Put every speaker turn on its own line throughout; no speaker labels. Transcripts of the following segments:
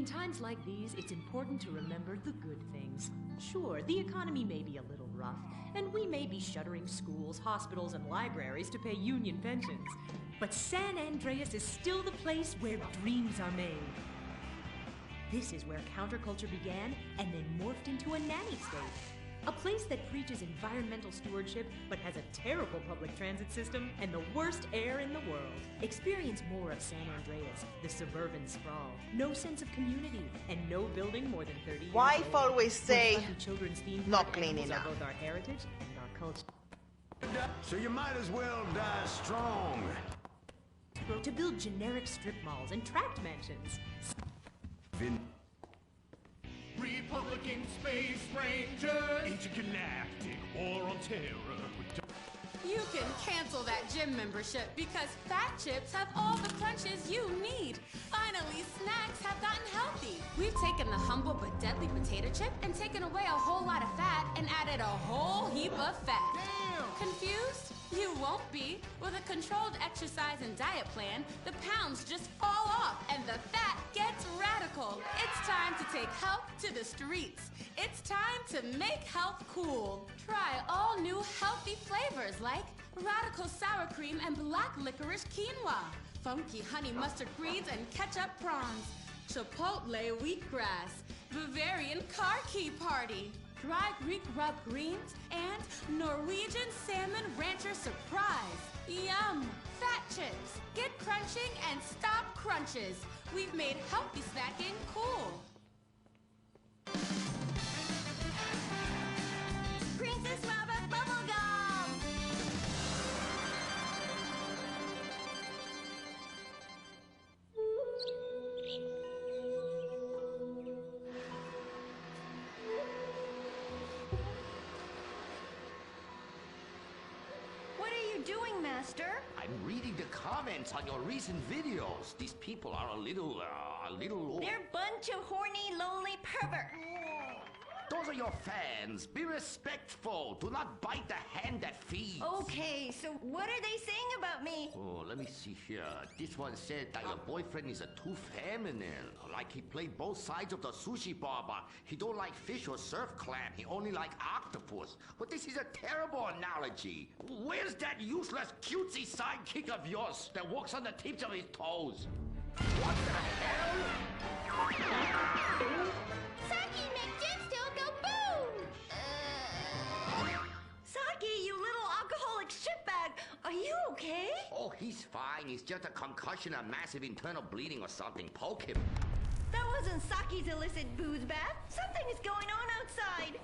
In times like these, it's important to remember the good things. Sure, the economy may be a little rough, and we may be shuttering schools, hospitals, and libraries to pay union pensions. But San Andreas is still the place where dreams are made. This is where counterculture began and then morphed into a nanny state. A place that preaches environmental stewardship but has a terrible public transit system and the worst air in the world. Experience more of San Andreas, the suburban sprawl. No sense of community and no building more than 30 years
Wife
old.
always say,
children's themed
not clean
animals
enough.
are both our heritage and our culture.
So you might as well die strong.
To build generic strip malls and tract mansions.
Republican Space Ranger, intergalactic war on terror.
You can cancel that gym membership because Fat Chips have all the crunches you need. Finally, snacks have gotten healthy. We've taken the humble but deadly potato chip and taken away a whole lot of fat and added a whole heap of fat.
Damn!
Confused? You won't be. With a controlled exercise and diet plan, the pounds just fall off and the fat gets radical. It's time to take health to the streets. It's time to make health cool. Try all new healthy flavors like radical sour cream and black licorice quinoa, funky honey mustard greens and ketchup prawns, chipotle wheatgrass, Bavarian car key party, dry Greek rub greens, and Norwegian salmon rancher surprise. Yum! Fat Chips. Get crunching and stop crunches. We've made healthy snacking cool.
Princess Robot Bubblegum! What are you doing, Master?
I'm reading the comments on your recent videos. These people are a little...
They're a bunch of horny, lonely perverts.
Those are your fans. Be respectful. Do not bite the hand that feeds.
Okay, so what are they saying about me?
Oh, let me see here. This one said that your boyfriend is too feminine. Like he played both sides of the sushi bar, but he don't like fish or surf clam. He only like octopus. But this is a terrible analogy. Where's that useless cutesy sidekick of yours that walks on the tips of his toes? What the hell?
Saki, make Jetstone go boom! Saki, you little alcoholic shitbag, are you okay?
Oh, he's fine. He's just a concussion, a massive internal bleeding or something. Poke him.
That wasn't Saki's illicit booze bath. Something is going on outside.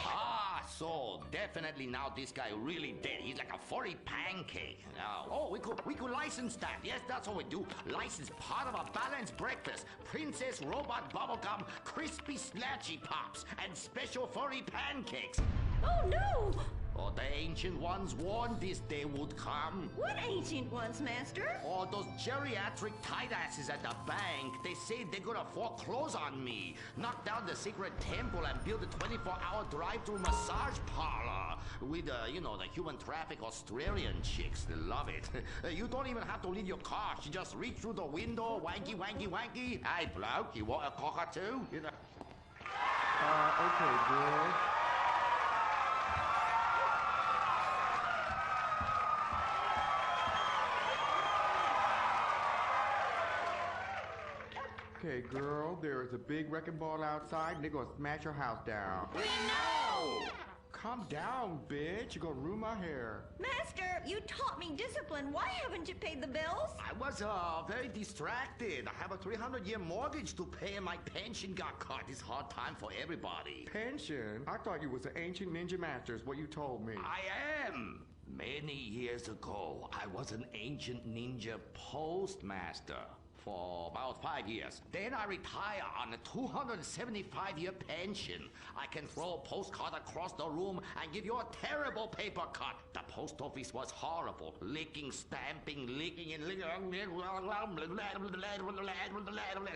Ah, so definitely now this guy really dead. He's like a furry pancake. Oh, we could license that. Yes, that's what we do. License part of a balanced breakfast. Princess Robot Bubblegum, crispy snatchy pops, and special furry pancakes.
Oh no!
Oh, the ancient ones warned this day would come.
What ancient ones, Master?
Oh, those geriatric tight asses at the bank. They say they're gonna foreclose on me, knock down the secret temple, and build a 24-hour drive-through massage parlor with, you know, the human traffic Australian chicks. They love it. You don't even have to leave your car. You just reach through the window, wanky, wanky, wanky. Hey, bloke, you want a cockatoo? You know.
Okay, girl. Okay, girl, there is a big wrecking ball outside and they're gonna smash your house down.
We know!
Calm down, bitch. You're gonna ruin my hair.
Master, you taught me discipline. Why haven't you paid the bills?
I was very distracted. I have a 300-year mortgage to pay and my pension got cut. It's hard time for everybody.
Pension? I thought you was an ancient ninja master is what you told me.
I am. Many years ago, I was an ancient ninja postmaster. for about 5 years. Then I retire on a 275-year pension. I can throw a postcard across the room and give you a terrible paper cut. The post office was horrible. Licking, stamping, licking, and licking.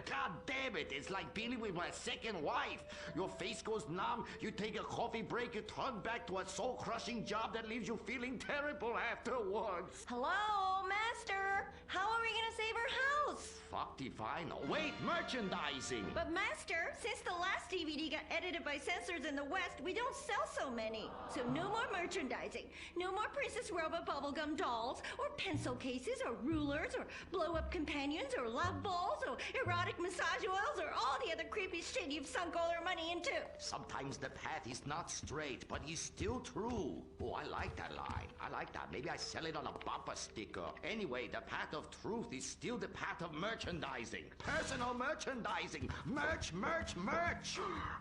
God damn it, it's like dealing with my second wife. Your face goes numb, you take a coffee break, you turn back to a soul-crushing job that leaves you feeling terrible afterwards.
Hello, Master. How are we gonna save our house?
Fuck divine. Wait, merchandising.
But Master, since the last DVD got edited by censors in the West, we don't sell so many. So no more merchandising. No more Princess Robot bubblegum dolls, or pencil cases, or rulers, or blow-up companions, or love balls, or erotic massage oils, or all the other creepy shit you've sunk all our money into.
Sometimes the path is not straight, but is still true. Oh, I like that line. I like that. Maybe I sell it on a bumper sticker. Anyway, the path of truth is still the path of merchandising. Personal merchandising. Merch, merch, merch.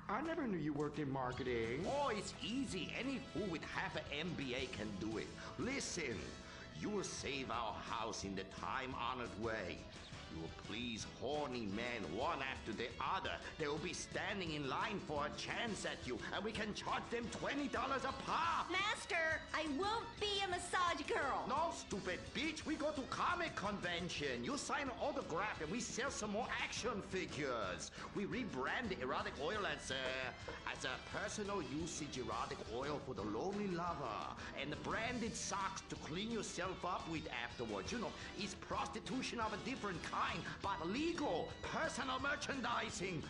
I never knew you worked in marketing.
Oh, it's easy. Any fool with half an MBA can do it. Listen, you will save our house in the time-honored way. You will please horny men one after the other. They will be standing in line for a chance at you, and we can charge them $20 a pop.
Master, I won't be a massage girl.
No, stupid bitch. We go to comic convention. You sign an autograph, and we sell some more action figures. We rebrand the erotic oil as a personal usage erotic oil for the lonely lover, and the branded socks to clean yourself up with afterwards. You know, it's prostitution of a different kind, but legal. Personal merchandising.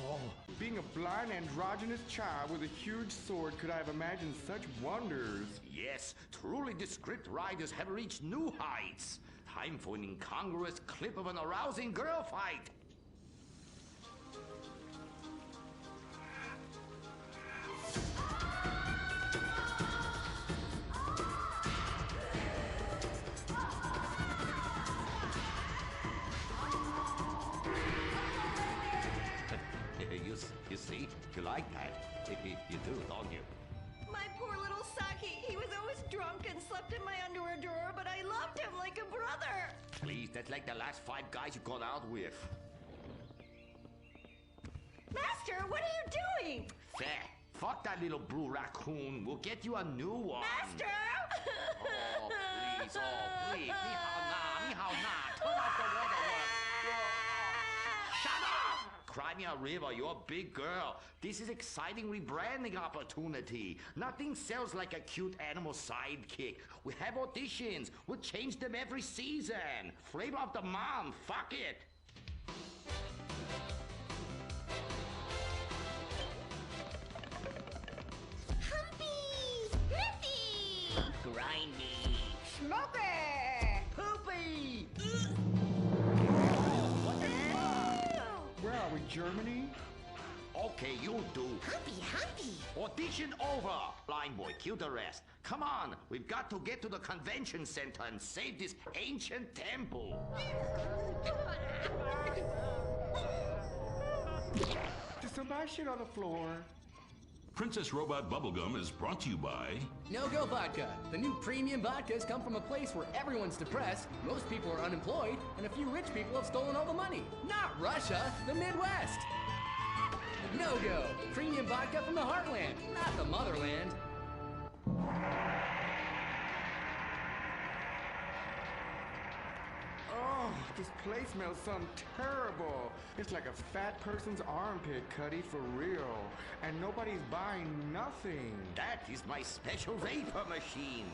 Oh, being a blind androgynous child with a huge sword, could I have imagined such wonders?
Yes, truly the script writers have reached new heights. Time for an incongruous clip of an arousing girl fight. You see? You like that? You do, don't you?
My poor little Saki. He was always drunk and slept in my underwear drawer, but I loved him like a brother.
Please, that's like the last 5 guys you got out with.
Master, what are you doing?
Fair. Fuck that little blue raccoon. We'll get you a new one.
Master!
Oh, please. Oh, please. Ni hao na. Ni hao na. Turn off the waterworks. Shut up! Cry me a river. You're a big girl. This is exciting rebranding opportunity. Nothing sells like a cute animal sidekick. We have auditions. We'll change them every season. Flavor of the month. Fuck it.
Humpy! Sniffy!
Grindy.
Smoky!
Poopy.
Where are we, Germany?
Okay, you do.
Humpy!
Audition over. Blind boy, cue the rest. Come on, we've got to get to the convention center and save this ancient temple.
Did somebody shit on the floor?
Princess Robot Bubblegum is brought to you by
No-Go Vodka. The new premium vodkas come from a place where everyone's depressed, most people are unemployed, and a few rich people have stolen all the money. Not Russia, the Midwest. No-Go. Premium vodka from the heartland, not the motherland.
Oh, this place smells something terrible. It's like a fat person's armpit, Cuddy, for real. And nobody's buying nothing.
That is my special vapor machine.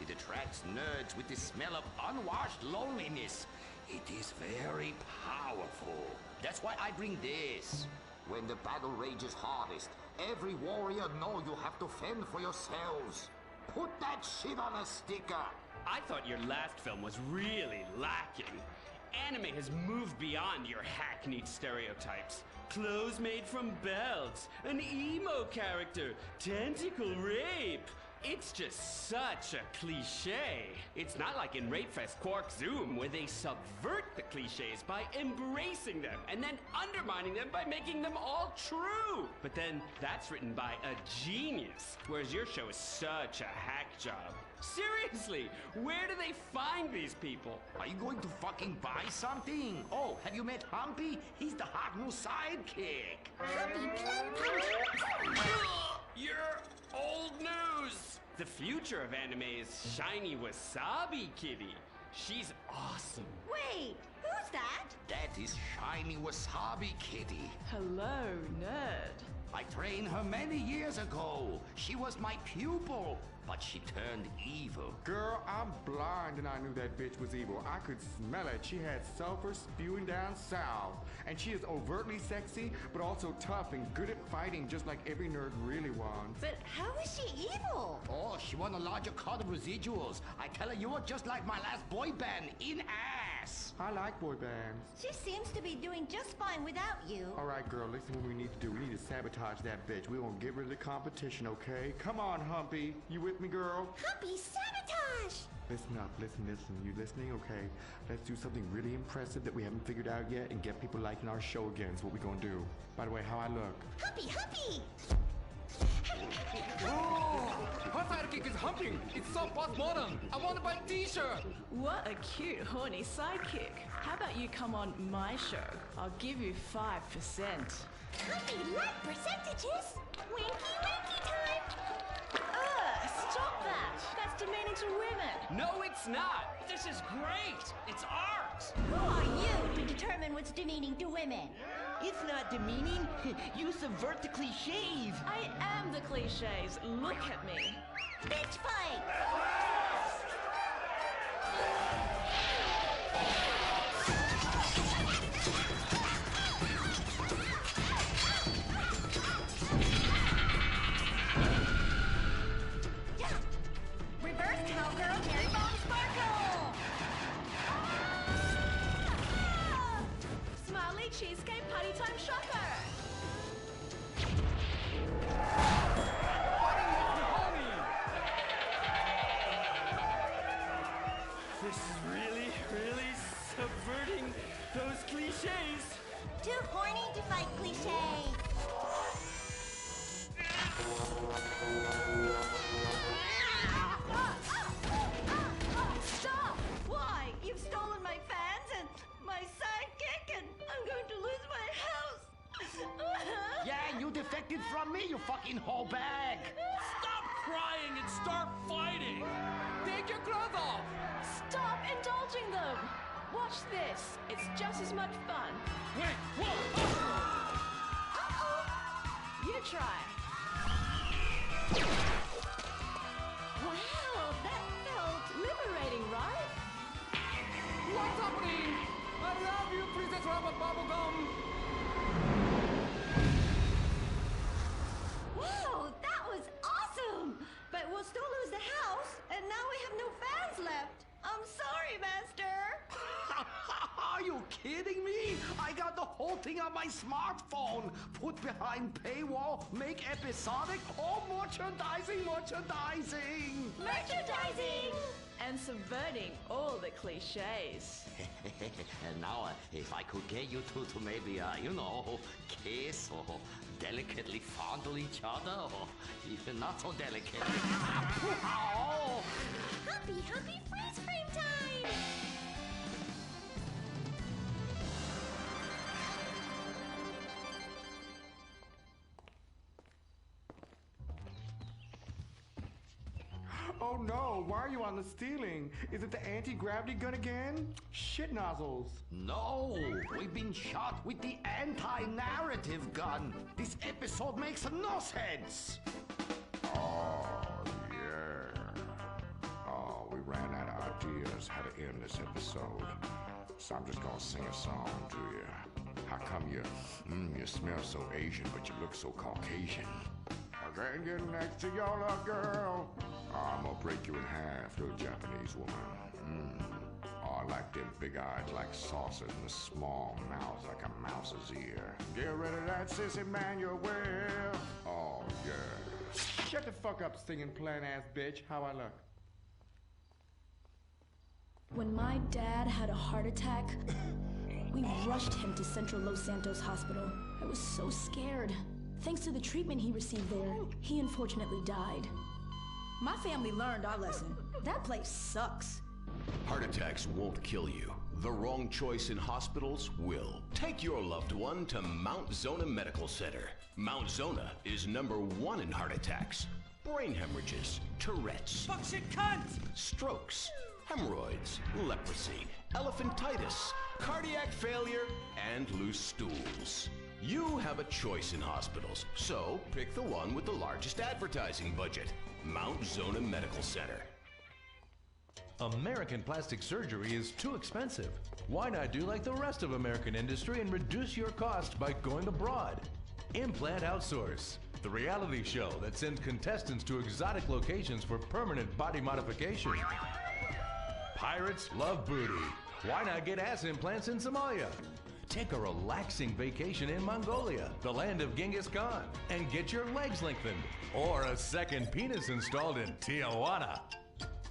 It attracts nerds with the smell of unwashed loneliness. It is very powerful. That's why I bring this. When the battle rages hardest, every warrior know you have to fend for yourselves. Put that shit on a sticker.
I thought your last film was really lacking. Anime has moved beyond your hackneyed stereotypes. Clothes made from belts, an emo character, tentacle rape. It's just such a cliche. It's not like in Rapefest Quark Zoom, where they subvert the cliches by embracing them and then undermining them by making them all true. But then that's written by a genius, whereas your show is such a hack job. Seriously, where do they find these people?
Are you going to fucking buy something? Oh, have you met Humpy? He's the hot new sidekick.
Humpy Plum
You're old news. The future of anime is Shiny Wasabi Kitty. She's awesome.
Wait, who's that?
That is Shiny Wasabi Kitty.
Hello, nerd.
I trained her many years ago. She was my pupil, but she turned evil.
Girl, I'm blind and I knew that bitch was evil. I could smell it. She had sulfur spewing down south. And she is overtly sexy, but also tough and good at fighting, just like every nerd really wants.
But how is she evil?
Oh, she won a larger cut of residuals. I tell her you are just like my last boy band, in ass.
I like boy bands.
She seems to be doing just fine without you.
All right, girl, listen what we need to do. We need to sabotage that bitch. We won't get rid of the competition, okay? Come on, Humpy. You with me, girl?
Humpy, sabotage!
Listen up, listen. You listening? Okay. Let's do something really impressive that we haven't figured out yet and get people liking our show again. Is what we gonna do. By the way, how I look?
Humpy, Humpy!
Oh, her sidekick is humping. It's so postmodern. I want to buy a t-shirt.
What a cute, horny sidekick. How about you come on my show? I'll give you 5%.
Humpy, like percentages? Winky, winky time!
Stop that! That's demeaning to women.
No, it's not. This is great. It's art.
Who are you to determine what's demeaning to women?
It's not demeaning. You subvert the cliches.
I am the cliches. Look at me.
Bitch fight! Reverse cowgirl, Cherry Bomb Sparkle!
Smiley Cheesecake Party Time Shopper.
This is really, really subverting those cliches.
Too horny to fight cliches. Stop! Why? You've stolen my fans and my sidekick, and I'm going to lose my house.
Yeah, you defected from me, you fucking whole bag.
Stop crying and start fighting!
Take your clothes off.
Stop indulging them. Watch this. It's just as much fun.
Wait, whoa!
You try. Wow, that felt liberating, right?
What's happening? I love you, Princess Robot Bubblegum.
Whoa, that was awesome! But we'll still lose the house, and now we have no fans left. I'm sorry, Master.
Are you kidding me? I got the whole thing on my smartphone. Put behind paywall, make episodic, all merchandising.
Merchandising!
And subverting all the cliches.
And now, if I could get you two to maybe, kiss or delicately fondle each other, or even not so delicate. Oh.
Happy freeze frame time!
Oh no, why are you on the ceiling? Is it the anti-gravity gun again? Shit nozzles.
No, we've been shot with the anti-narrative gun. This episode makes no sense.
Oh, yeah. Oh, we ran out of ideas how to end this episode. So I'm just gonna sing a song to you. How come you smell so Asian, but you look so Caucasian? I can't get next to your little girl. I'm gonna break you in half, little Japanese woman. Oh, I like them big eyes like saucers and the small mouth like a mouse's ear. Get rid of that sissy man, you will. Oh, yeah.
Shut the fuck up, singing plan-ass bitch. How I look?
When my dad had a heart attack, we rushed him to Central Los Santos Hospital. I was so scared. Thanks to the treatment he received there, he unfortunately died. My family learned our lesson. That place sucks.
Heart attacks won't kill you. The wrong choice in hospitals will. Take your loved one to Mount Zona Medical Center. Mount Zona is #1 in heart attacks, brain hemorrhages, Tourette's,
Buckshit cunt!
strokes, hemorrhoids, leprosy, elephantitis, cardiac failure, and loose stools. You have a choice in hospitals, so pick the one with the largest advertising budget. Mount Zona Medical Center.
American plastic surgery is too expensive. Why not do like the rest of American industry and reduce your cost by going abroad? Implant Outsource, the reality show that sends contestants to exotic locations for permanent body modification. Pirates love booty. Why not get ass implants in Somalia? Take a relaxing vacation in Mongolia, the land of Genghis Khan, and get your legs lengthened. Or a second penis installed in Tijuana.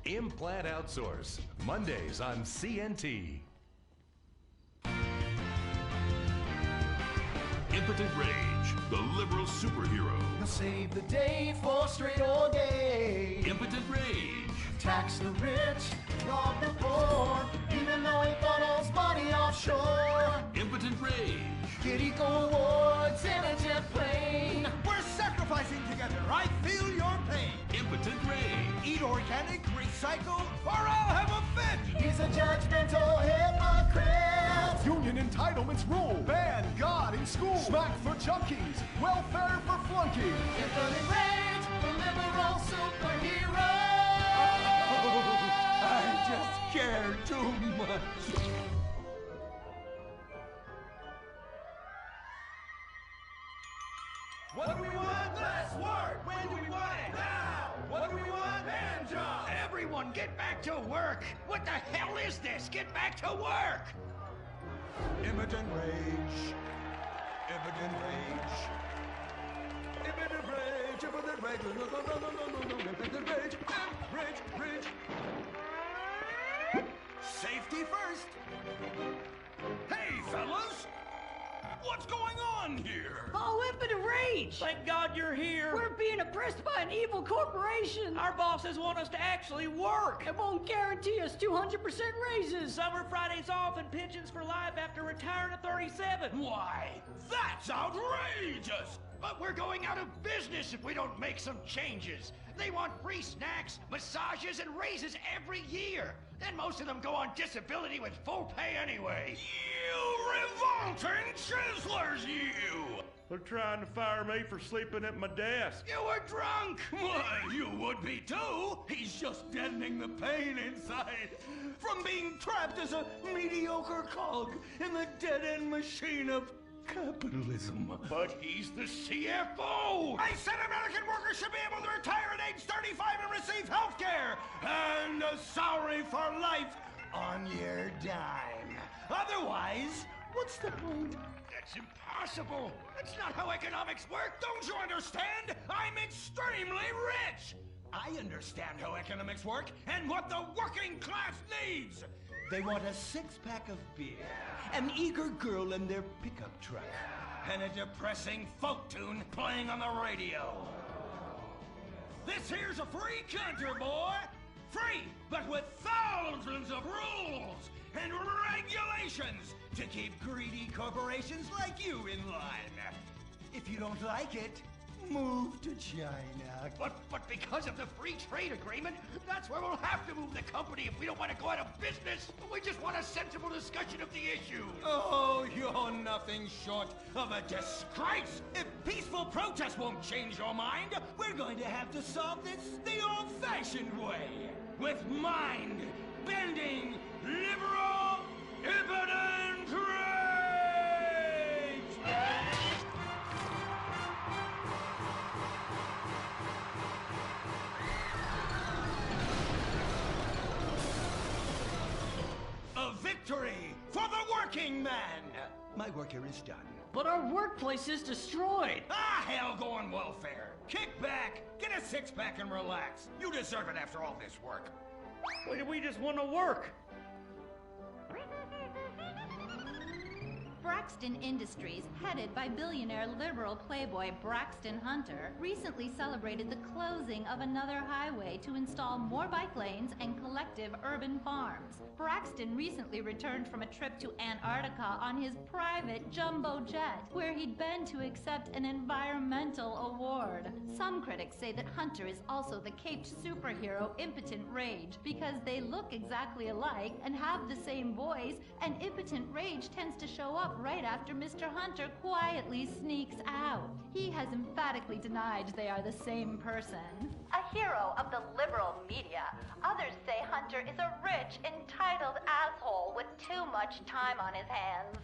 Implant Outsource, Mondays on CNT.
Impotent Rage, the liberal superhero.
He'll save the day for straight or gay.
Impotent Rage.
Tax the rich, rob the poor, even though he funnels money offshore.
Impotent Rage.
Get eco awards in a jet plane.
We're sacrificing together. I feel your pain.
Impotent Rage.
Eat organic, recycle, or I'll have a fit.
He's a judgmental hypocrite.
Union entitlements rule. Ban God in school. Smack for junkies. Welfare for flunkies.
Impotent Rage, the liberal superhero.
I just care too much.
What do we want? Less work. When do we want it? Now. What do we want? Hand job.
Everyone, get back to work. What the hell is this? Get back to work.
Impotent Rage. Impotent Rage. Impotent Rage. Impotent Rage. Impotent Rage. Rage. Safety first. Hey, fellas. What's going on here?
Oh, Impotent Rage!
Thank God you're here.
We're being oppressed by an evil corporation.
Our bosses want us to actually work.
It won't guarantee us 200% raises.
Summer Fridays off and pensions for life after retiring at 37.
Why, that's outrageous!
But we're going out of business if we don't make some changes. They want free snacks, massages, and raises every year. And most of them go on disability with full pay anyway.
You revolting chiselers, you!
They're trying to fire me for sleeping at my desk.
You were drunk! Why, you would be too! He's just deadening the pain inside from being trapped as a mediocre cog in the dead-end machine of capitalism.
But he's the CFO!
I said American workers should be able to retire at age 35 and receive health care and a salary for life on your dime. Otherwise, what's the point?
That's impossible. That's not how economics work.
Don't you understand? I'm extremely rich. I understand how economics work and what the working class needs. They want a six-pack of beer, an eager girl in their pickup truck, and a depressing folk tune playing on the radio. This here's a free country, boy. Free, but with thousands of rules and regulations to keep greedy corporations like you in line. If you don't like it, move to China.
But because of the free trade agreement, that's where we'll have to move the company if we don't want to go out of business. We just want a sensible discussion of the issue.
Oh, you're nothing short of a disgrace. If peaceful protest won't change your mind, we're going to have to solve this the old-fashioned way. With mind-bending, liberal, impotent rage! A victory for the working man. My work here is done.
But our workplace is destroyed.
Ah, hell, go on welfare. Kick back, get a six-pack and relax. You deserve it after all this work.
We just want to work.
Braxton Industries, headed by billionaire liberal playboy Braxton Hunter, recently celebrated the closing of another highway to install more bike lanes and collective urban farms. Braxton recently returned from a trip to Antarctica on his private jumbo jet, where he'd been to accept an environmental award. Some critics say that Hunter is also the caped superhero Impotent Rage, because they look exactly alike and have the same voice, and Impotent Rage tends to show up right after Mr. Hunter quietly sneaks out. He has emphatically denied they are the same person. A hero of the liberal media, others say Hunter is a rich, entitled asshole with too much time on his hands.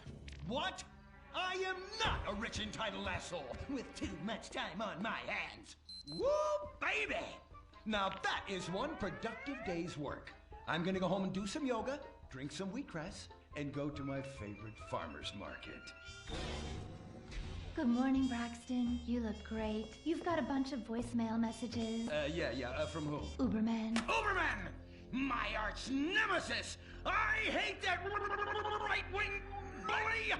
What? I am not a rich, entitled asshole with too much time on my hands. Woo, baby! Now that is one productive day's work. I'm gonna go home and do some yoga, drink some wheatgrass, and go to my favorite farmer's market.
Good morning, Braxton. You look great. You've got a bunch of voicemail messages.
From who?
Uberman.
Uberman! My arch nemesis! I hate that right-wing bully!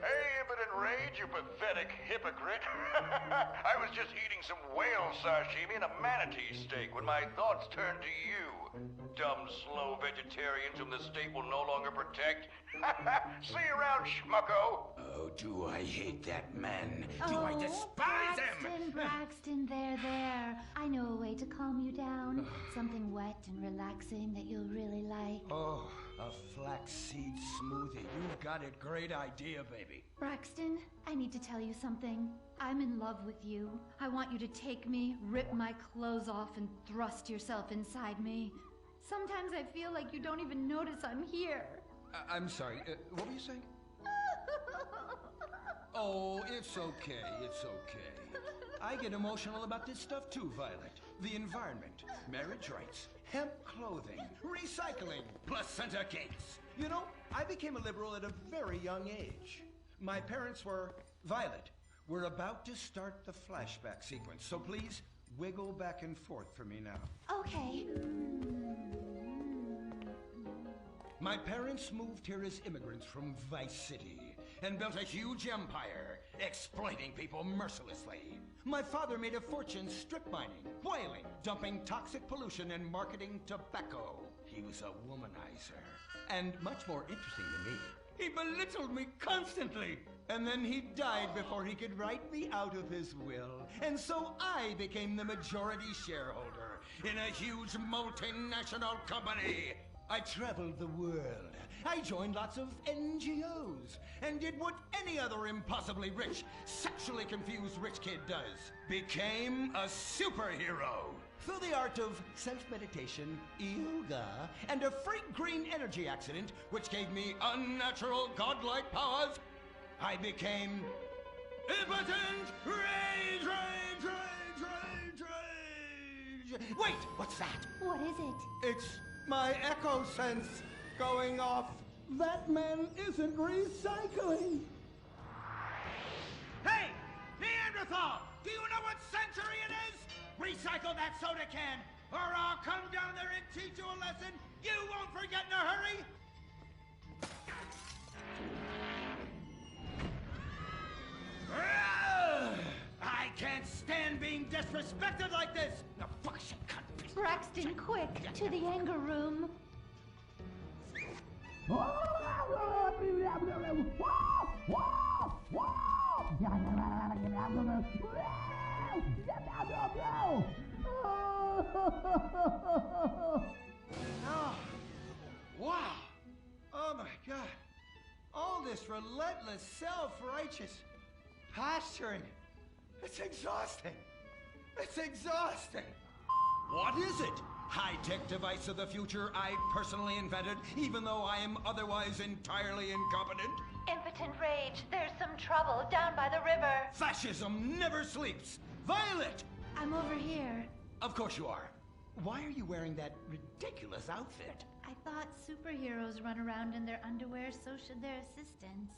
Hey, Impotent Rage, you pathetic hypocrite. I was just eating some whale sashimi and a manatee steak when my thoughts turned to you. Dumb, slow vegetarians whom the state will no longer protect. See you around, schmucko.
Oh, do I hate that man? Do I despise him?
Braxton, there. I know a way to calm you down. Something wet and relaxing that you'll really like.
Oh, a flaxseed smoothie. You've got a great idea, baby.
Braxton, I need to tell you something. I'm in love with you. I want you to take me, rip my clothes off, and thrust yourself inside me. Sometimes I feel like you don't even notice I'm here.
I'm sorry, what were you saying? Oh, it's okay. I get emotional about this stuff too, Violet. The environment, marriage rights, hemp clothing, recycling, placenta cakes. You know, I became a liberal at a very young age. My parents were, Violet, we're about to start the flashback sequence, so please wiggle back and forth for me now.
Okay.
My parents moved here as immigrants from Vice City and built a huge empire, exploiting people mercilessly. My father made a fortune strip mining, whaling, dumping toxic pollution, and marketing tobacco. He was a womanizer. And much more interesting than me, he belittled me constantly. And then he died before he could write me out of his will. And so I became the majority shareholder in a huge multinational company. I traveled the world. I joined lots of NGOs and did what any other impossibly rich, sexually confused rich kid does. Became a superhero. Through the art of self-meditation, yoga, and a freak green energy accident, which gave me unnatural godlike powers, I became Impotent Rage! Wait, what's that?
What is it?
It's my echo sense going off.
That man isn't recycling.
Hey, Neanderthal! Do you know what century it is? Recycle that soda can, or I'll come down there and teach you a lesson you won't forget in a hurry! I can't stand being disrespected like this! Now fuck shit, cunt!
Braxton, quick, to the anger room.
Oh, wow! Oh my God! All this relentless, self-righteous posturing. It's exhausting. It's exhausting. What is it? High-tech device of the future I personally invented, even though I am otherwise entirely incompetent?
Impotent Rage, there's some trouble down by the river.
Fascism never sleeps. Violet!
I'm over here.
Of course you are. Why are you wearing that ridiculous outfit?
I thought superheroes run around in their underwear, so should their assistants.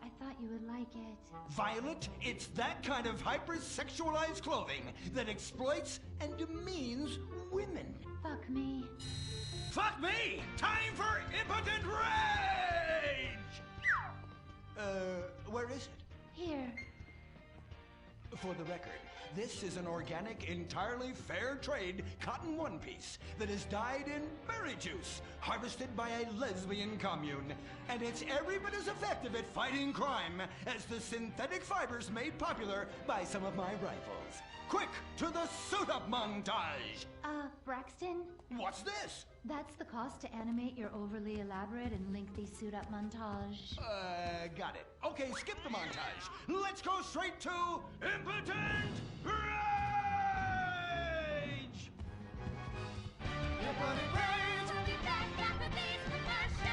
I thought you would like it.
Violet, it's that kind of hypersexualized clothing that exploits and demeans women.
Fuck me.
Fuck me! Time for impotent rage! Where is it?
Here.
For the record, this is an organic, entirely fair trade cotton one piece that is dyed in berry juice, harvested by a lesbian commune. And it's every bit as effective at fighting crime as the synthetic fibers made popular by some of my rivals. Quick, to the suit-up montage!
Braxton?
What's this?
That's the cost to animate your overly elaborate and lengthy suit-up montage.
Got it. Okay, skip the montage. Let's go straight to Impotent Rage!
Impotent Rage!
We'll be back after these commercials.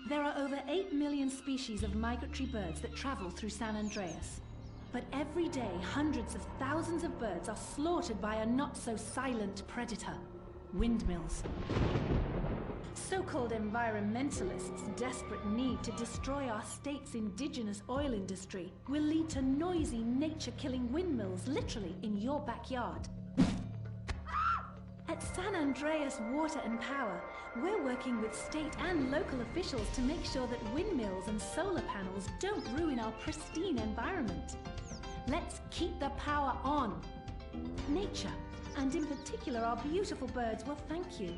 There are over 8 million species of migratory birds that travel through San Andreas. But every day, hundreds of thousands of birds are slaughtered by a not-so-silent predator, windmills. So-called environmentalists' desperate need to destroy our state's indigenous oil industry will lead to noisy, nature-killing windmills literally in your backyard. At San Andreas Water and Power, we're working with state and local officials to make sure that windmills and solar panels don't ruin our pristine environment. Let's keep the power on. Nature, and in particular our beautiful birds, will thank you.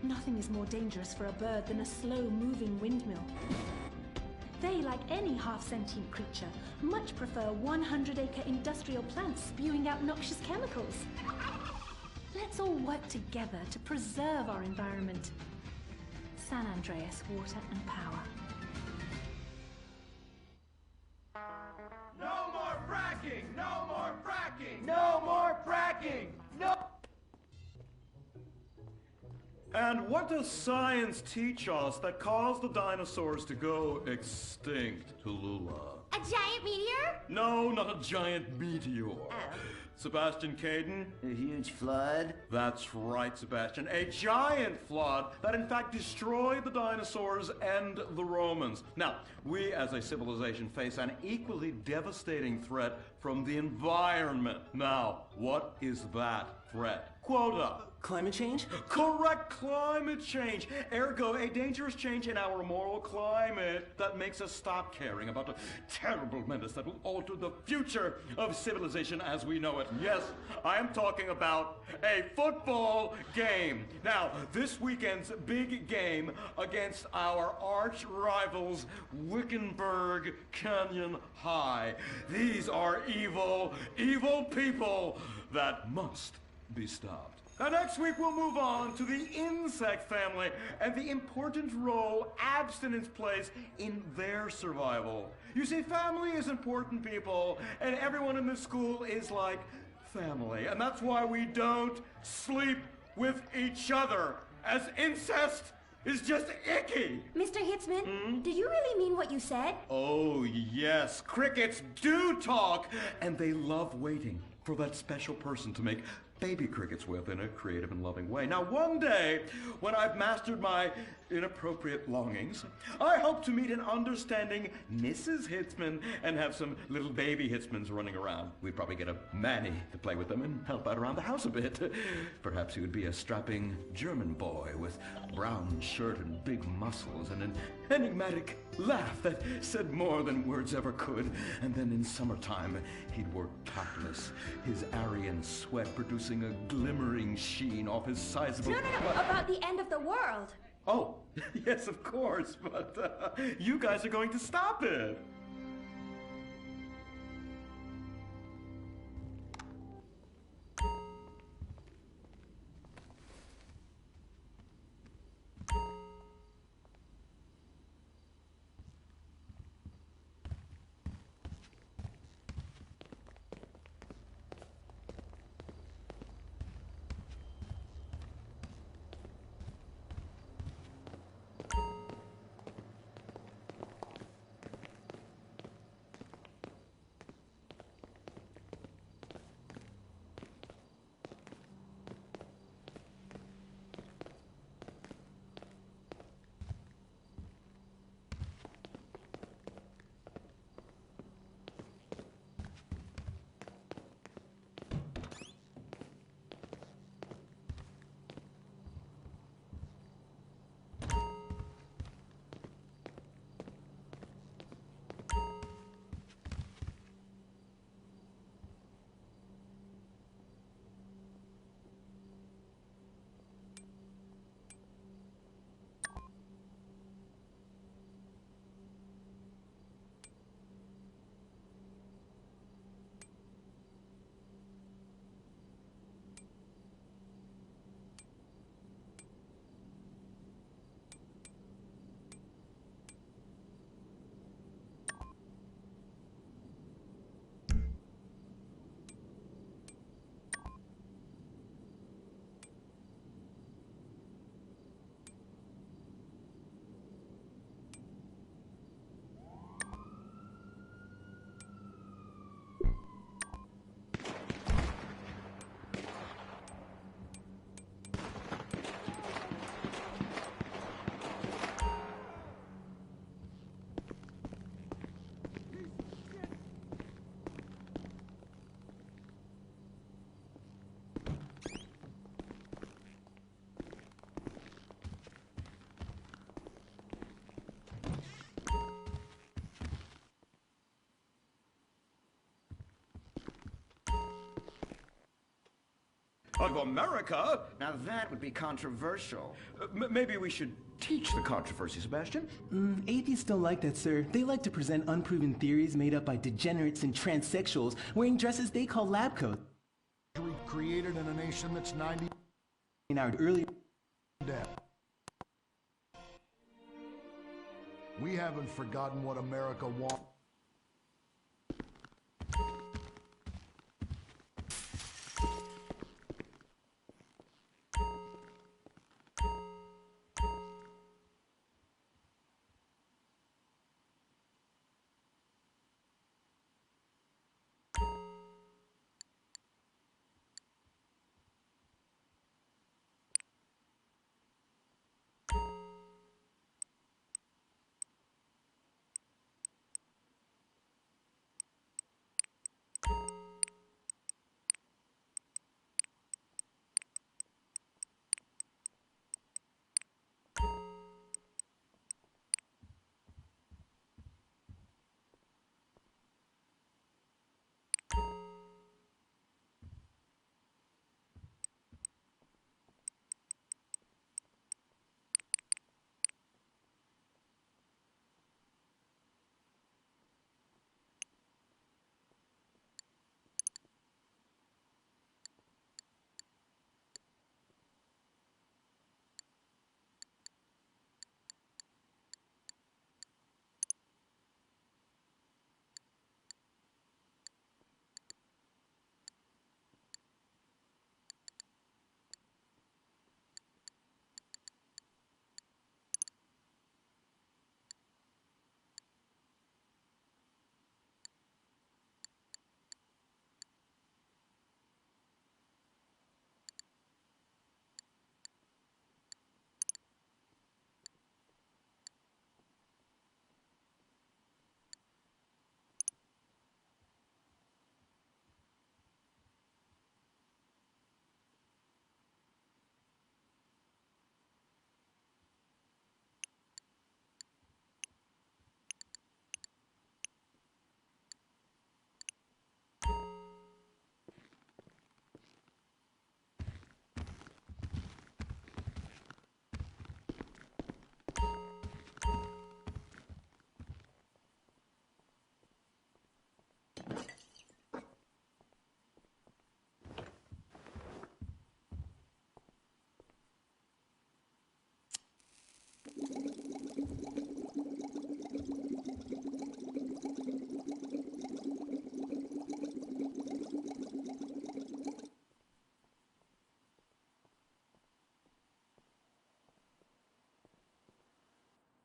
Nothing is more dangerous for a bird than a slow-moving windmill. They, like any half-sentient creature, much prefer 100-acre industrial plants spewing out noxious chemicals. Let's all work together to preserve our environment. San Andreas Water and Power.
No more fracking! No more fracking! No more fracking! No!
And what does science teach us that caused the dinosaurs to go extinct, Tallulah?
A giant meteor?
No, not a giant meteor. Sebastian Caden?
A huge flood?
That's right, Sebastian. A giant flood that in fact destroyed the dinosaurs and the Romans. Now, we as a civilization face an equally devastating threat from the environment. Now, what is that threat? Quota.
Climate change?
Correct, climate change. Ergo, a dangerous change in our moral climate that makes us stop caring about the terrible menace that will alter the future of civilization as we know it. Yes, I am talking about a football game. Now, this weekend's big game against our arch rivals, Wickenburg Canyon High. These are evil, evil people that must be stopped. Now, next week we'll move on to the insect family and the important role abstinence plays in their survival. You see, family is important, people, and everyone in this school is like family. And that's why we don't sleep with each other, as incest is just icky.
Mr. Hitzman, do you really mean what you said?
Oh, yes. Crickets do talk, and they love waiting for that special person to make baby crickets with in a creative and loving way. Now, one day, when I've mastered my inappropriate longings, I hope to meet an understanding Mrs. Hitzman and have some little baby Hitzmans running around. We'd probably get a Manny to play with them and help out around the house a bit. Perhaps he would be a strapping German boy with brown shirt and big muscles and an enigmatic laugh that said more than words ever could. And then in summertime, he'd work topless, his Aryan sweat producing a glimmering sheen off his sizable...
No, about the end of the world.
Oh, yes, of course, but you guys are going to stop it. of America.
Now that would be controversial.
Maybe we should teach the controversy, Sebastian.
Atheists don't like that, sir. They like to present unproven theories made up by degenerates and transsexuals wearing dresses they call lab coats.
Created in a nation that's 90
in our earlier
debt. We haven't forgotten what America wants.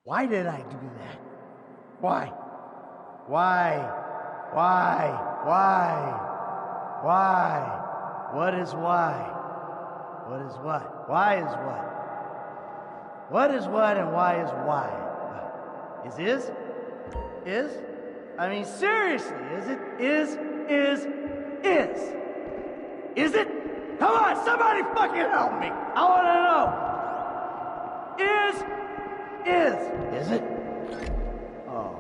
Why did I do that? Why? Why? What is why? What is what? Why is what? What is what and why is why? Is? I mean, seriously, is it? Is it? Come on, somebody fucking help me. I want to know. Is it? Oh.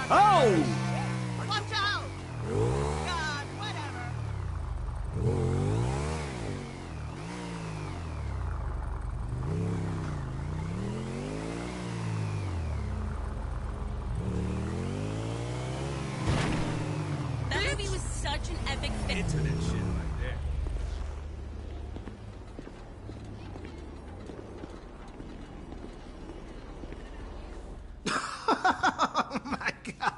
Oh!
Watch out! God, whatever.
That movie was such an epic fit.
Internet shit right there.
Oh my God.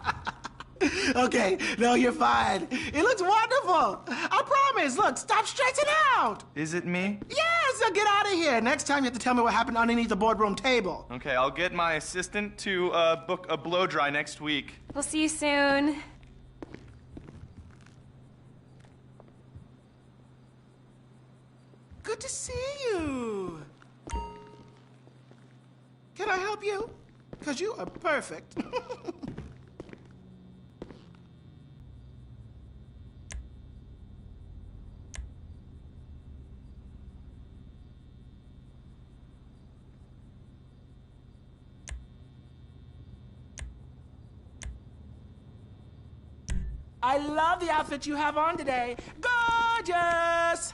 Okay, no, you're fine. It looks wonderful. I promise. Look, stop stretching out.
Is it me?
Yes, now get out of here. Next time you have to tell me what happened underneath the boardroom table.
Okay, I'll get my assistant to book a blow dry next week.
We'll see you soon.
Good to see you. Can I help you? Because you are perfect. I love the outfit you have on today. Gorgeous!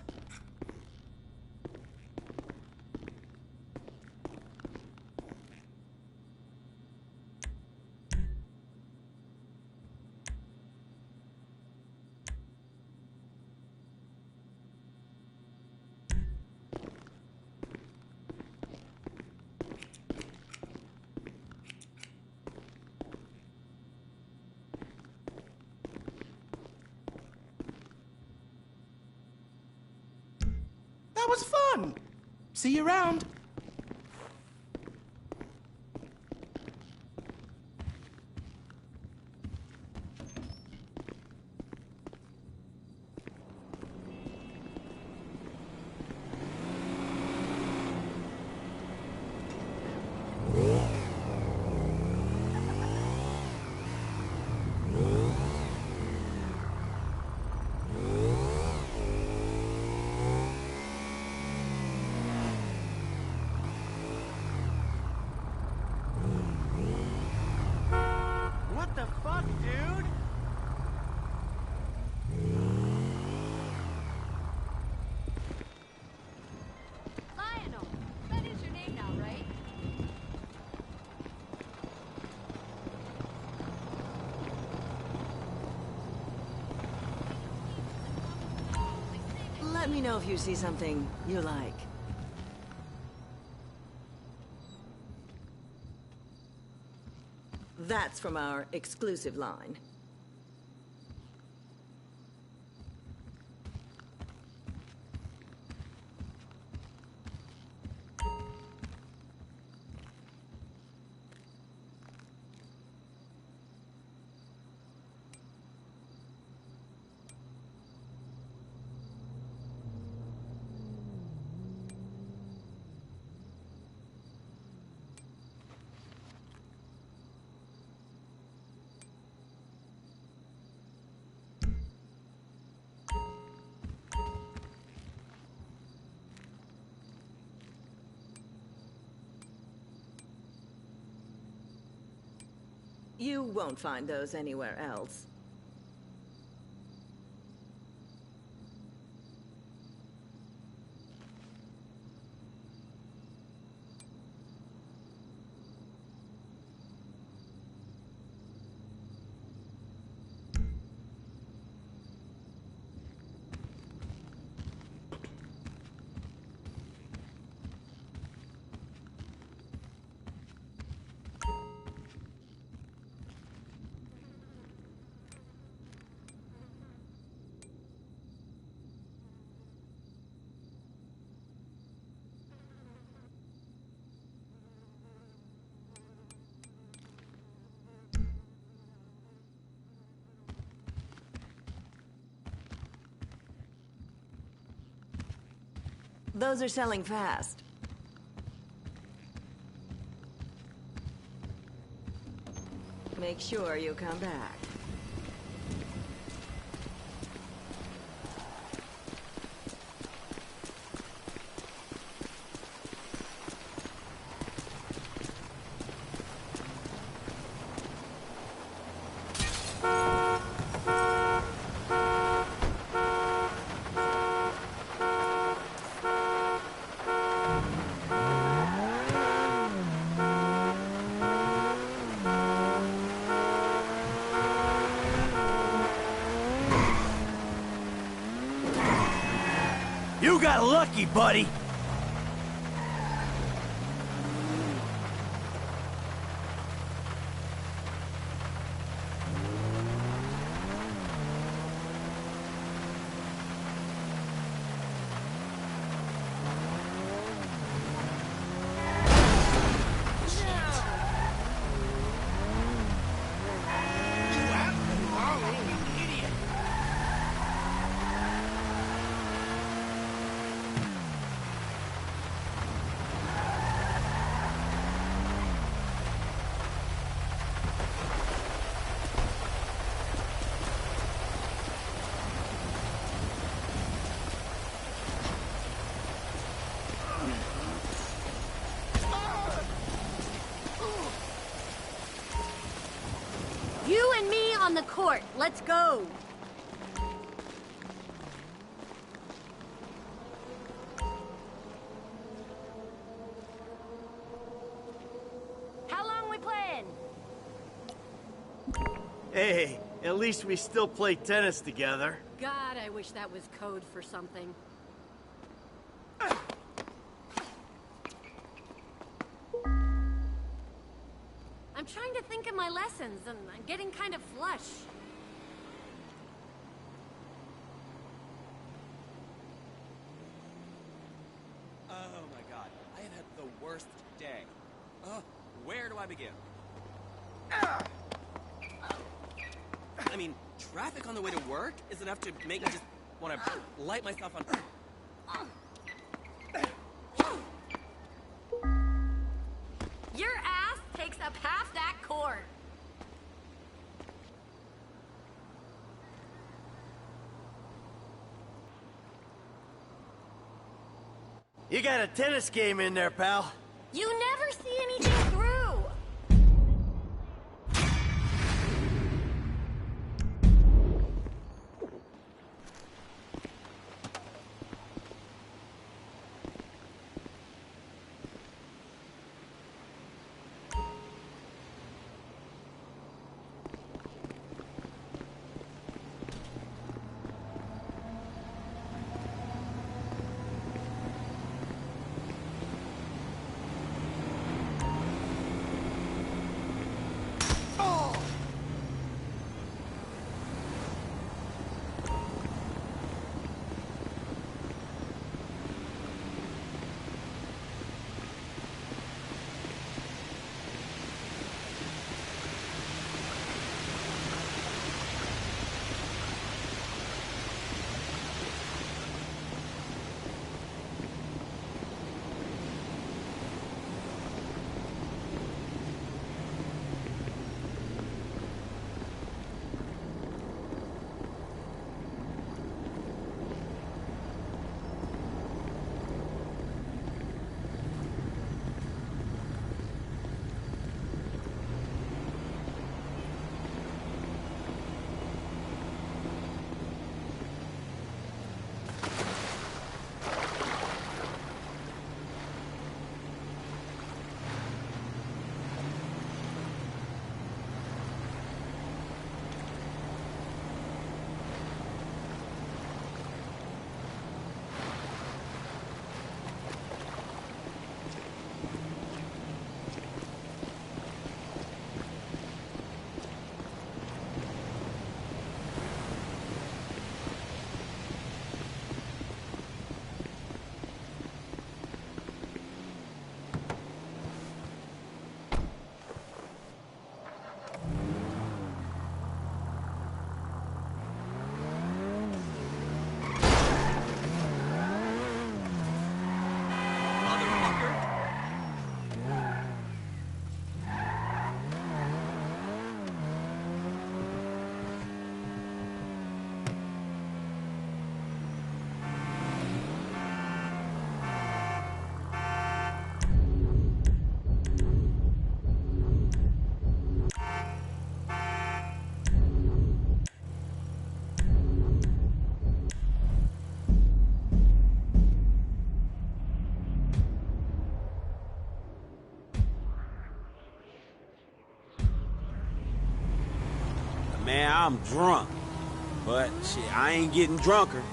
That was fun. See you around.
What the fuck, dude?
Lionel, that is your name now, right?
Let me know if you see something you like. That's from our exclusive line. You won't find those anywhere else. Those are selling fast. Make sure you come back.
got lucky, buddy.
You and me on the court. Let's go. How long we playing?
Hey, at least we still play tennis together.
God, I wish that was code for something. I'm trying to think of my lessons, and I'm getting kind of flush.
Oh my god, I have had the worst day. Where do I begin? I mean, traffic on the way to work is enough to make me just want to light myself on...
Your ass takes up half that court.
You got a tennis game in there, pal.
You never see anything through.
Man, I'm drunk. But, shit, I ain't getting drunker.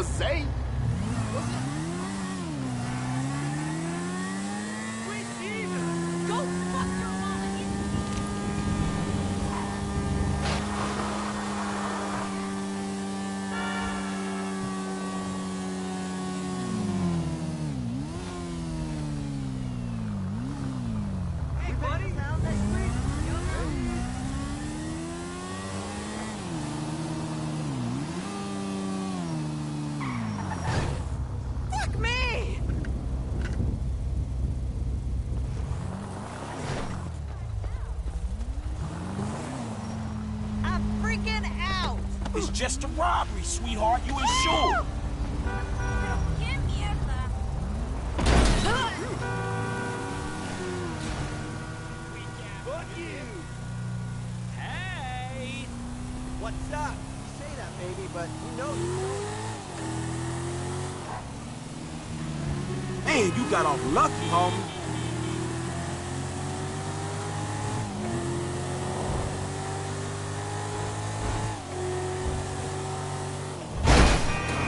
say.
Go fuck your mama.
Hey, buddy.
Fuck me!
I'm freaking out.
It's just a robbery, sweetheart. You ain't sure.
Fuck you! Hey! What's up? You say that, baby, but you know
Man, you got off lucky, homie.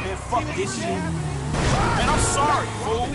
Man, fuck this shit. Man, I'm sorry, fool.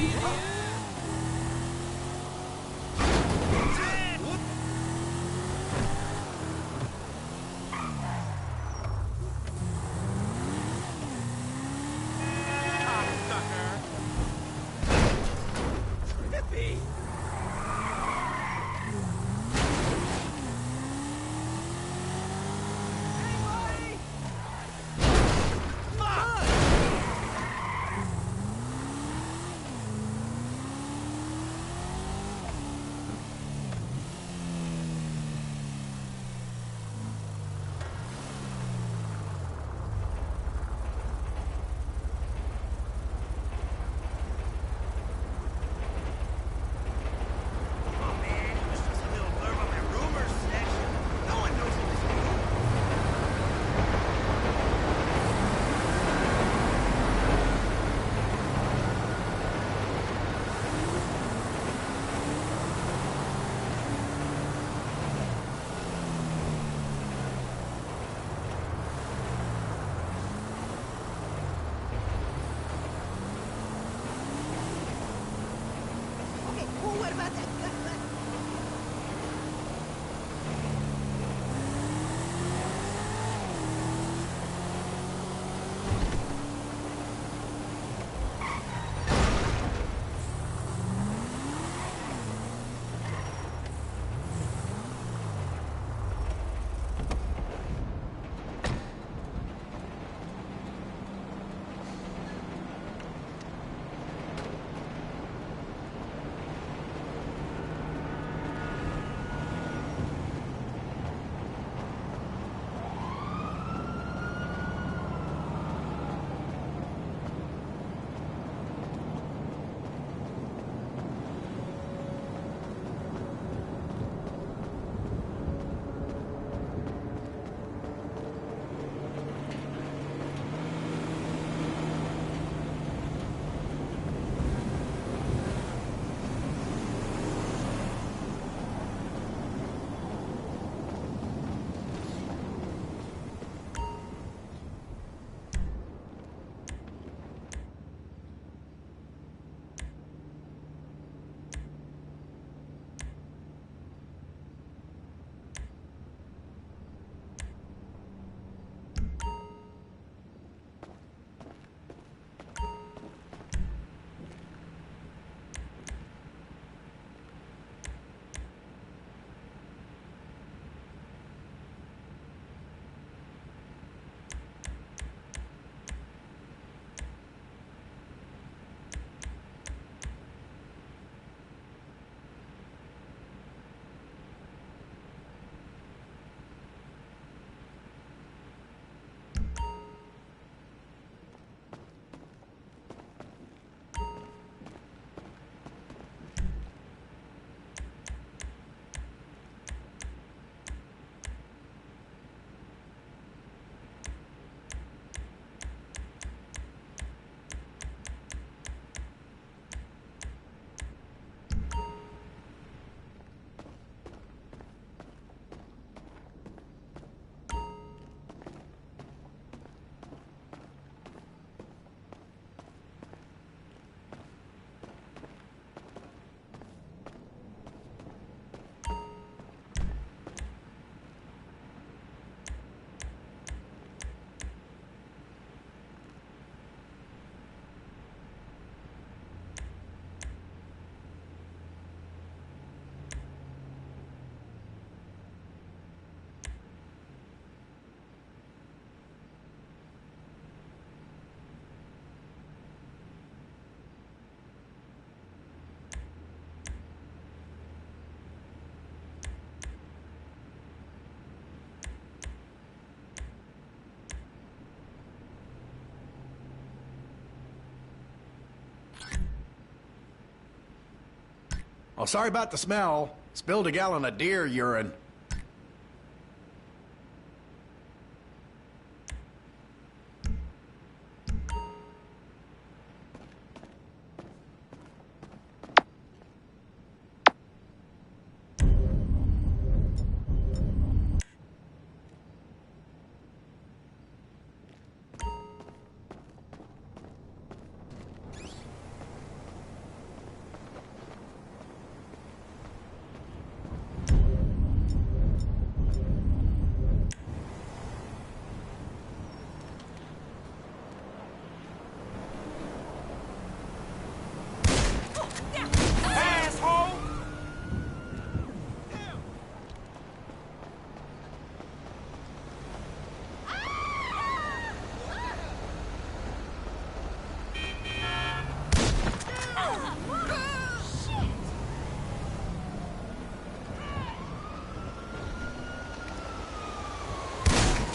Oh, sorry about the smell. Spilled a gallon of deer urine.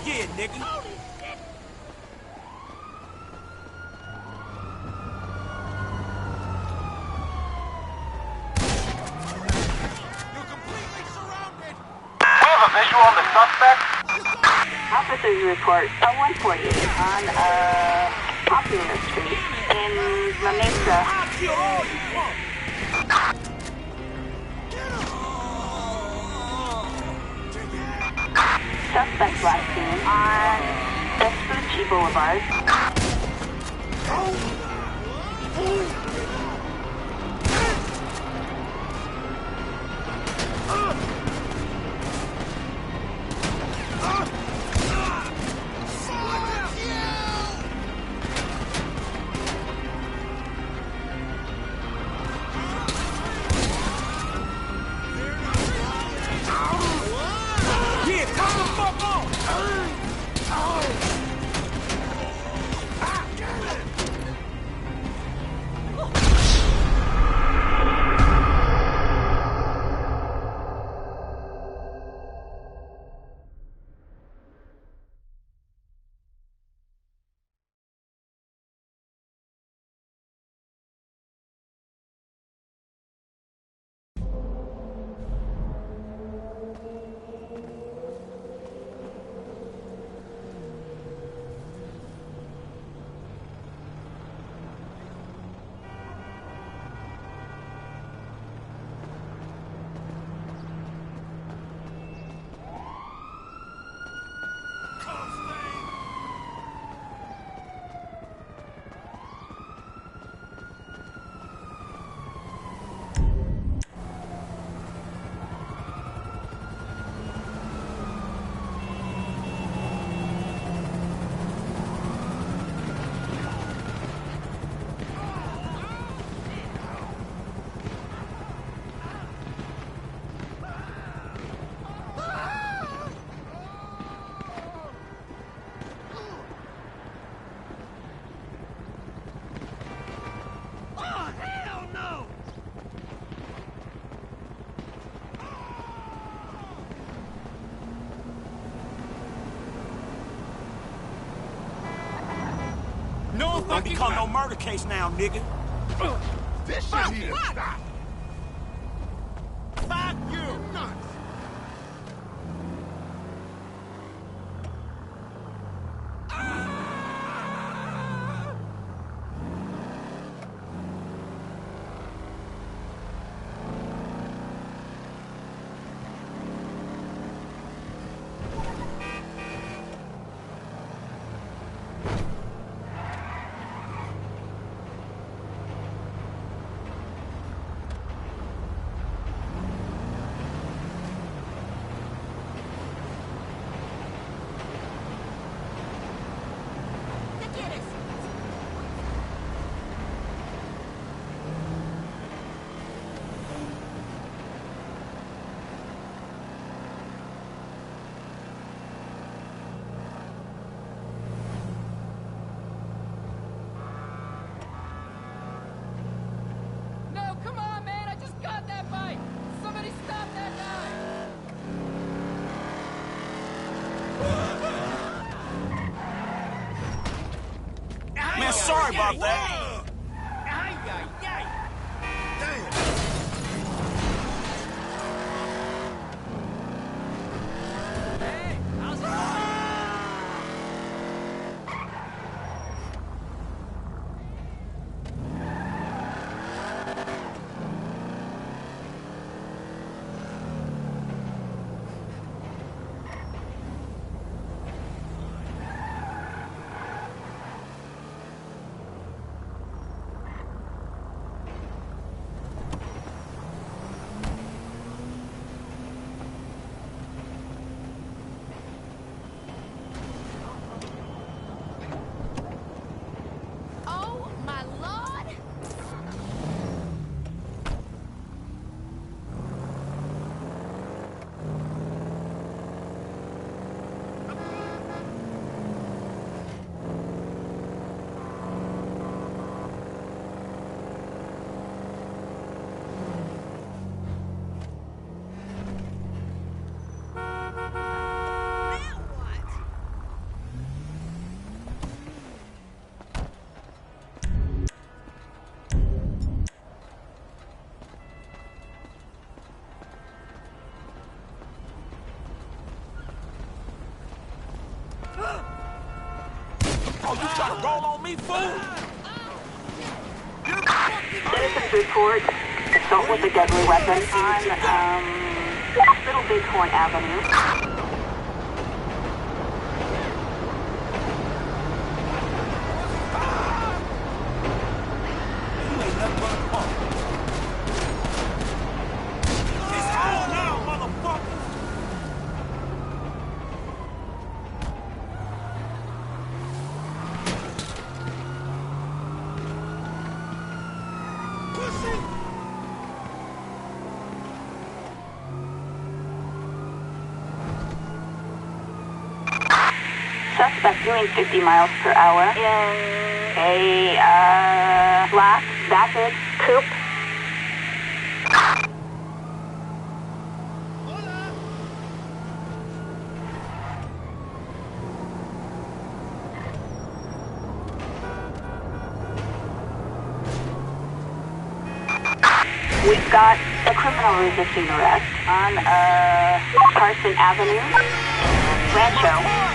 Yeah, nigga.
Visual on the suspect?
Officers report a 148 on Popular Street in La Mesa. Suspect last seen on Vespucci Boulevard.
No don't become no murder case now, nigga.
This shit need to stop.
Fuck you!
Nuts.
Sorry about that. Oh, you trying to roll on me, fool?
Citizens report assault with a deadly weapon on Little Bighorn Avenue. Suspect doing 50 miles per hour in a black vapid coupe. We've got a criminal resisting arrest on Carson Avenue, Rancho.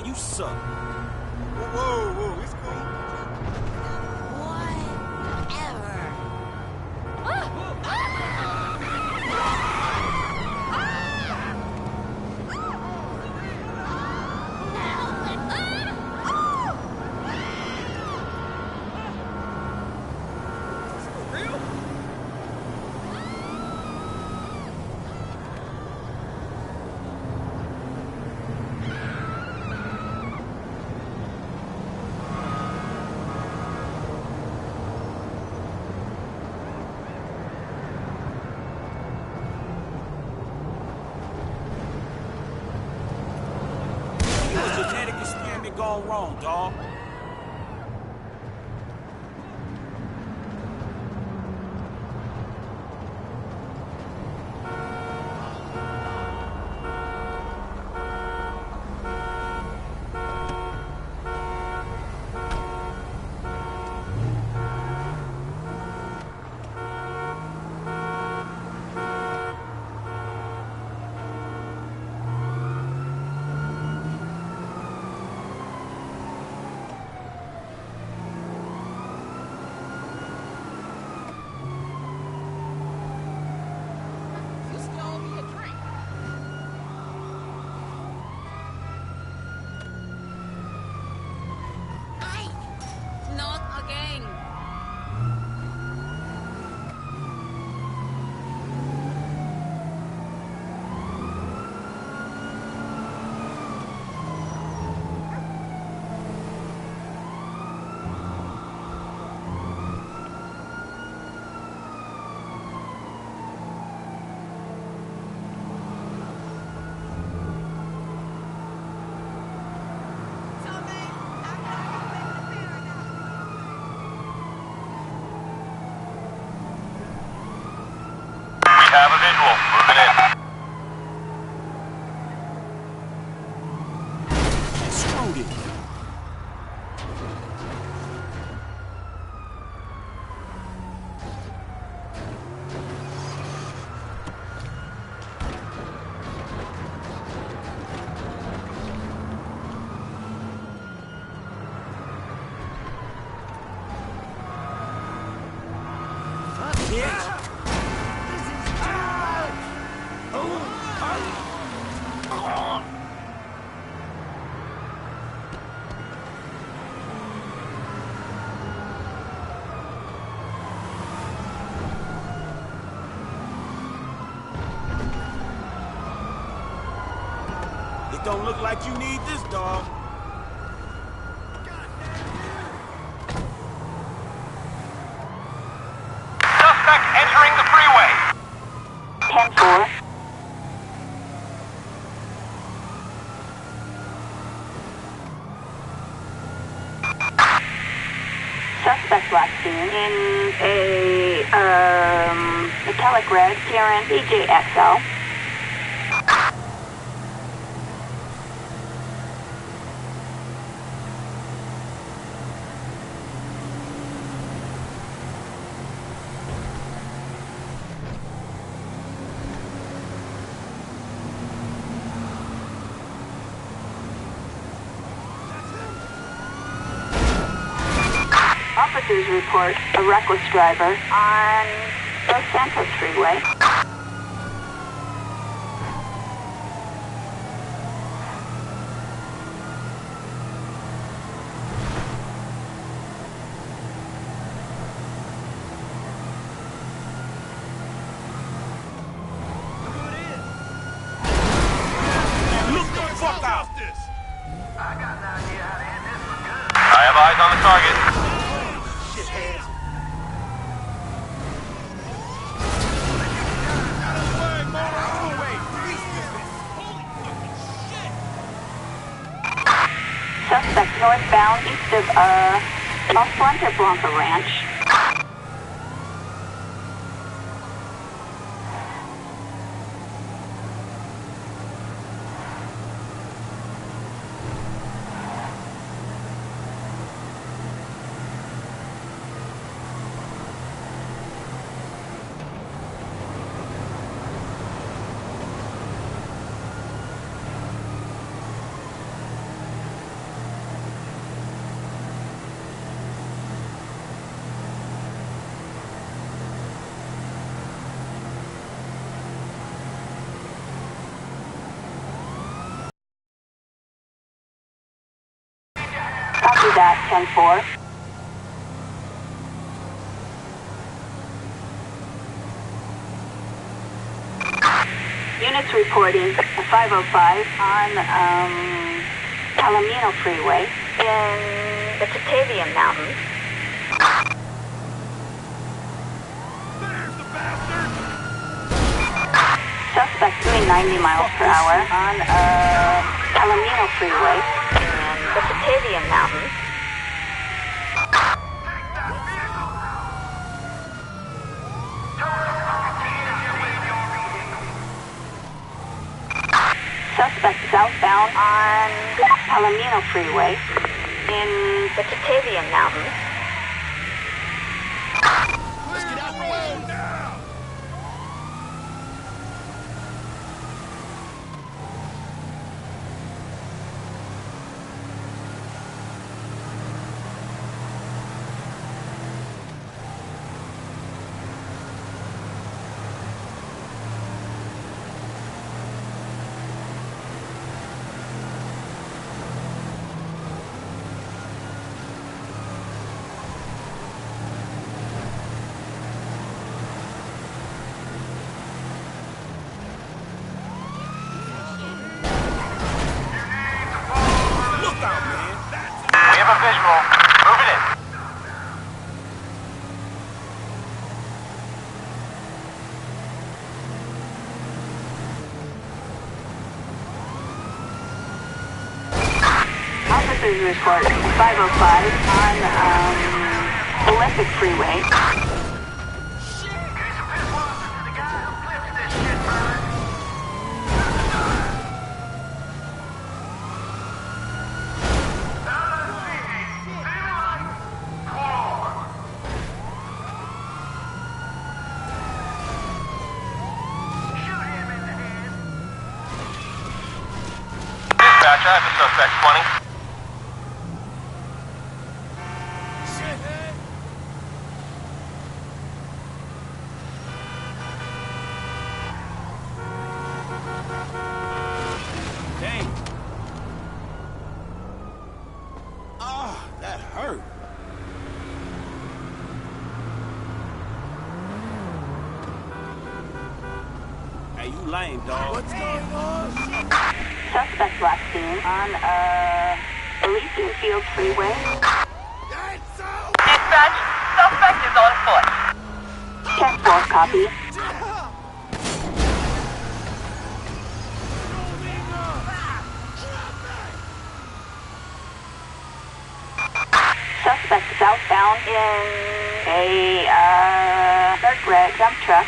You suck. Whoa, it's cool. Gone wrong, dawg.
Have a visual. Moving in.
Screwed it. don't look like you need this, dog.
Suspect entering the freeway.
10-4. Suspect last seen in a metallic red Karen DJXL. Officers report a reckless driver on Los Santos Freeway.
Look the fuck out!
I have eyes on the target.
Suspect northbound east of Los Fuente Blanca Ranch. Copy that, 10-4. Units reporting a 505 on Palomino Freeway in the Tatavian Mountains. Suspect doing 90 miles per hour on Palomino Freeway in the Tatavian Mountains. Suspect southbound on Palomino Freeway in the Tatavian Mountains.
Let's get out the road now!
Visual. Move it in.
Officers report 505 on Olympic Freeway.
Dispatch, I have the suspect 20.
Dang. Ah, that hurt. Hey, you lame, dog. What's going on?
Suspect last seen on, Elysian Fields Freeway.
Dispatch, suspect is on foot.
10-4, copy. Suspect southbound in a, dark red dump truck.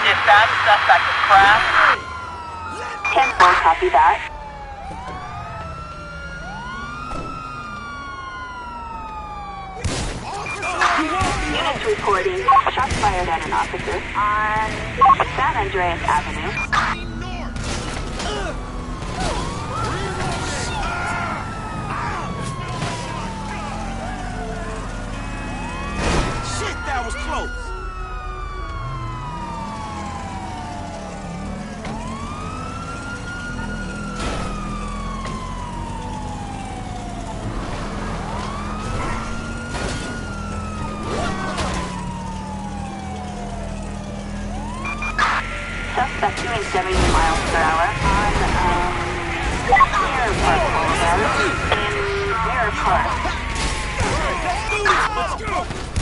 Dispatch, suspect is crashed.
10-4, copy that. Units reporting shots fired at an officer on San Andreas Avenue.
Shit, that was close.
Suspect doing 70 miles per hour on, Mirror Park Boulevard in Mirror Park.
Let's go.